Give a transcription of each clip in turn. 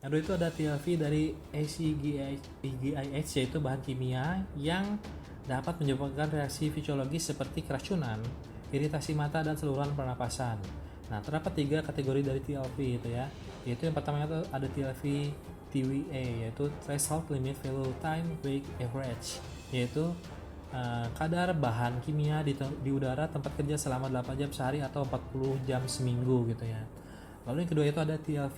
Yang kedua itu ada TLV dari ACGIH, yaitu bahan kimia yang dapat menyebabkan reaksi fisiologis seperti keracunan, iritasi mata, dan saluran pernapasan. Nah, terdapat 3 kategori dari TLV itu ya. Yaitu yang pertama itu ada TLV TWA, yaitu Threshold Limit Value Time Weight Average, yaitu kadar bahan kimia di udara tempat kerja selama 8 jam sehari atau 40 jam seminggu gitu ya. Lalu yang kedua itu ada TLV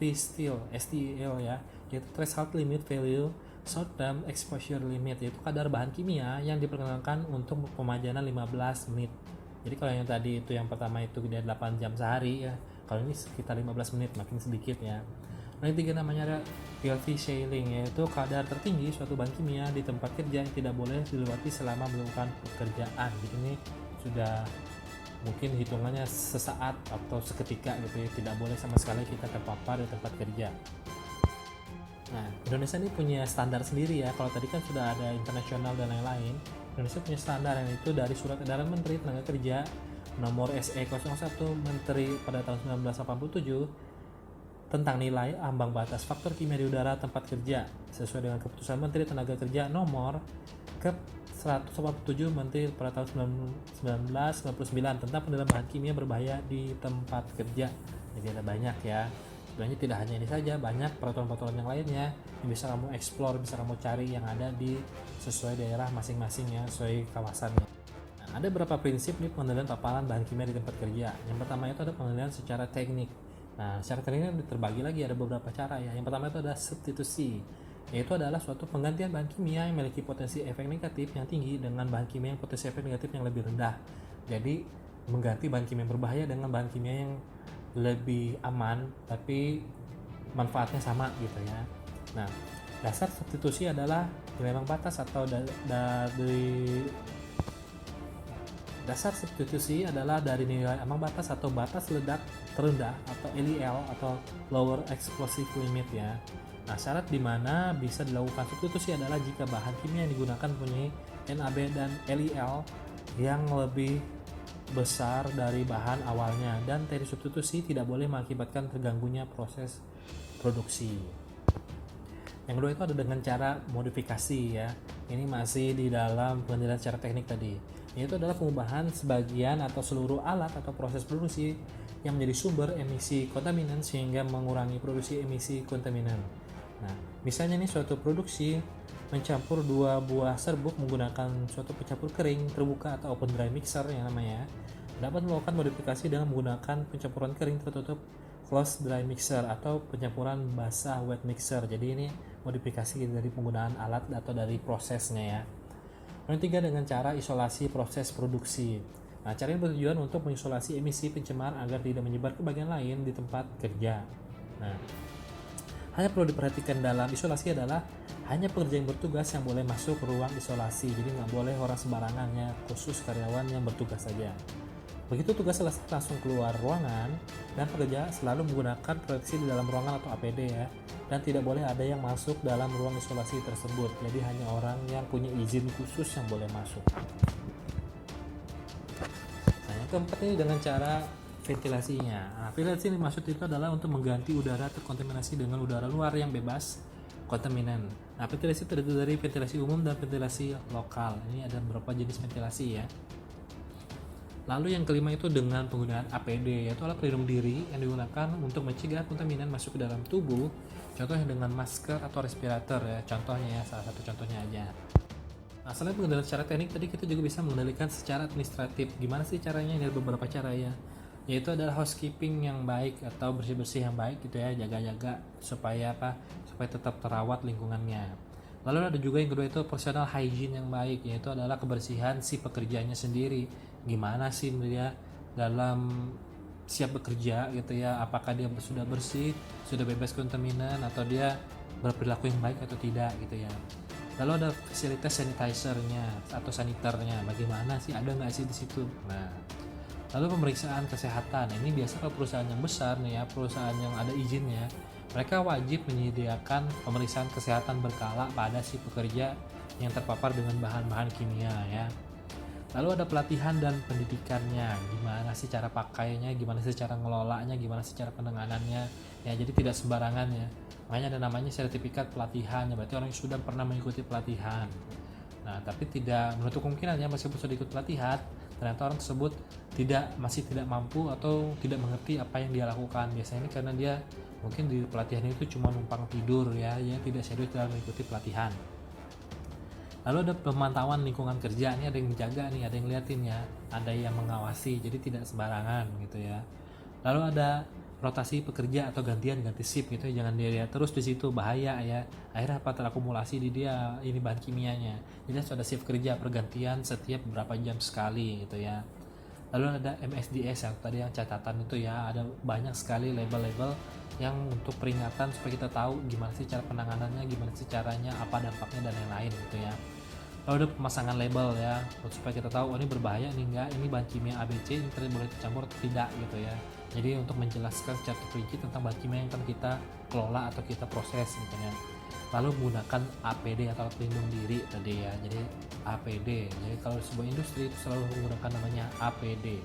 STL ya, yaitu Threshold Limit Value Short Term Exposure Limit, yaitu kadar bahan kimia yang diperkenalkan untuk pemajanan 15 menit. Jadi kalau yang tadi itu yang pertama itu dia 8 jam sehari ya, kalau ini sekitar 15 menit, makin sedikit ya. Nah, yang tiga namanya ada TLV Shielding, yaitu kadar tertinggi suatu bahan kimia di tempat kerja yang tidak boleh dilewati selama melakukan pekerjaan. Jadi ini sudah mungkin hitungannya sesaat atau seketika gitu ya, tidak boleh sama sekali kita terpapar di tempat kerja. Nah, Indonesia ini punya standar sendiri ya. Kalau tadi kan sudah ada internasional dan lain-lain, Indonesia punya standar yang itu dari Surat Edaran Menteri Tenaga Kerja nomor SE 01 Menteri pada tahun 1987 tentang nilai ambang batas faktor kimia di udara tempat kerja sesuai dengan keputusan Menteri Tenaga Kerja nomor ke 187 Menteri pada tahun 1999 tentang penilaian bahan kimia berbahaya di tempat kerja. Jadi ada banyak ya. Sebenarnya tidak hanya ini saja, banyak peraturan-peraturan yang lainnya yang bisa kamu explore, bisa kamu cari yang ada di sesuai daerah masing-masing ya, sesuai kawasannya. Nah, ada beberapa prinsip nih pengendalian paparan bahan kimia di tempat kerja. Yang pertama itu ada pengendalian secara teknik. Nah, secara tekniknya terbagi lagi, ada beberapa cara ya. Yang pertama itu ada substitusi, yaitu adalah suatu penggantian bahan kimia yang memiliki potensi efek negatif yang tinggi dengan bahan kimia yang potensi efek negatif yang lebih rendah. Jadi mengganti bahan kimia yang berbahaya dengan bahan kimia yang lebih aman tapi manfaatnya sama gitu ya. Nah, dasar substitusi adalah nilai ambang batas atau dari dasar substitusi adalah dari nilai ambang batas atau batas ledak terendah atau LEL atau Lower Explosive Limit ya. Nah, syarat di mana bisa dilakukan substitusi adalah jika bahan kimia yang digunakan mempunyai NAB dan LEL yang lebih besar dari bahan awalnya, dan teknik substitusi tidak boleh mengakibatkan terganggunya proses produksi. Yang kedua itu ada dengan cara modifikasi ya. Ini masih di dalam penilaian secara teknik tadi. Yaitu adalah pengubahan sebagian atau seluruh alat atau proses produksi yang menjadi sumber emisi kontaminan sehingga mengurangi produksi emisi kontaminan. Nah, misalnya nih suatu produksi mencampur 2 buah serbuk menggunakan suatu pencampur kering terbuka atau open dry mixer yang namanya, dapat melakukan modifikasi dengan menggunakan pencampuran kering tertutup closed dry mixer atau pencampuran basah wet mixer. Jadi ini modifikasi dari penggunaan alat atau dari prosesnya ya. Yang ketiga dengan cara isolasi proses produksi. Nah, cara ini bertujuan untuk mengisolasi emisi pencemar agar tidak menyebar ke bagian lain di tempat kerja. Nah, hanya perlu diperhatikan dalam isolasi adalah hanya pekerja yang bertugas yang boleh masuk ke ruang isolasi. Jadi nggak boleh orang sembarangannya, khusus karyawan yang bertugas saja. Begitu tugas selesai langsung keluar ruangan, dan pekerja selalu menggunakan proteksi di dalam ruangan atau APD ya. Dan tidak boleh ada yang masuk dalam ruang isolasi tersebut. Jadi hanya orang yang punya izin khusus yang boleh masuk. Nah, yang keempat ini dengan cara ventilasinya. Nah, ventilasi yang dimaksud itu adalah untuk mengganti udara terkontaminasi dengan udara luar yang bebas kontaminan. Nah, ventilasi terdiri dari ventilasi umum dan ventilasi lokal. Ini ada beberapa jenis ventilasi ya. Lalu yang kelima itu dengan penggunaan APD, yaitu alat pelindung diri yang digunakan untuk mencegah kontaminan masuk ke dalam tubuh. Contohnya dengan masker atau respirator ya, contohnya ya, salah satu contohnya aja. Nah, selain pengendalian secara teknik, tadi kita juga bisa mengendalikan secara administratif. Gimana sih caranya? Ini ada beberapa cara ya, yaitu adalah housekeeping yang baik atau bersih-bersih yang baik gitu ya, jaga-jaga supaya supaya tetap terawat lingkungannya. Lalu ada juga yang kedua itu personal hygiene yang baik, yaitu adalah kebersihan si pekerjanya sendiri. Gimana sih dia dalam siap bekerja gitu ya, apakah dia sudah bersih, sudah bebas kontaminan, atau dia berperilaku yang baik atau tidak gitu ya. Lalu ada fasilitas sanitizer-nya atau saniternya, bagaimana sih, ada nggak sih di situ. Nah, lalu pemeriksaan kesehatan, ini biasa kalau perusahaan yang besar nih ya, perusahaan yang ada izinnya, mereka wajib menyediakan pemeriksaan kesehatan berkala pada si pekerja yang terpapar dengan bahan-bahan kimia ya. Lalu ada pelatihan dan pendidikannya, gimana sih cara pakainya, gimana sih cara ngelolanya, gimana sih cara penanganannya ya. Jadi tidak sembarangan ya Makanya ada namanya sertifikat pelatihan, ya berarti orang yang sudah pernah mengikuti pelatihan. Nah, tapi tidak menutup kemungkinan ya, meskipun sudah ikut pelatihan, ternyata orang tersebut masih tidak mampu atau tidak mengerti apa yang dia lakukan. Biasanya ini karena dia mungkin di pelatihan itu cuma numpang tidur ya, tidak serius dalam mengikuti pelatihan. Lalu ada pemantauan lingkungan kerja, ini ada yang menjaga nih, ada yang liatin ya, ada yang mengawasi, jadi tidak sembarangan gitu ya. Lalu ada rotasi pekerja atau ganti shift gitu, jangan dia lihat terus di situ, bahaya ya. Akhirnya apa, terakumulasi di dia ini bahan kimianya. Jadi ada shift kerja pergantian setiap beberapa jam sekali gitu ya. Lalu ada MSDS yang tadi yang catatan itu ya, ada banyak sekali label-label yang untuk peringatan supaya kita tahu gimana sih cara penanganannya, gimana sih caranya, apa dampaknya dan lain-lain gitu ya. Lalu ada pemasangan label ya, supaya kita tahu ini berbahaya, ini enggak, ini bahan kimia ABC, ini boleh dicampur atau tidak gitu ya. Jadi untuk menjelaskan secara terperinci tentang bahan kimia yang akan kita kelola atau kita proses gitu ya. Lalu menggunakan APD atau pelindung diri tadi ya. Jadi APD. Jadi kalau sebuah industri itu selalu menggunakan namanya APD.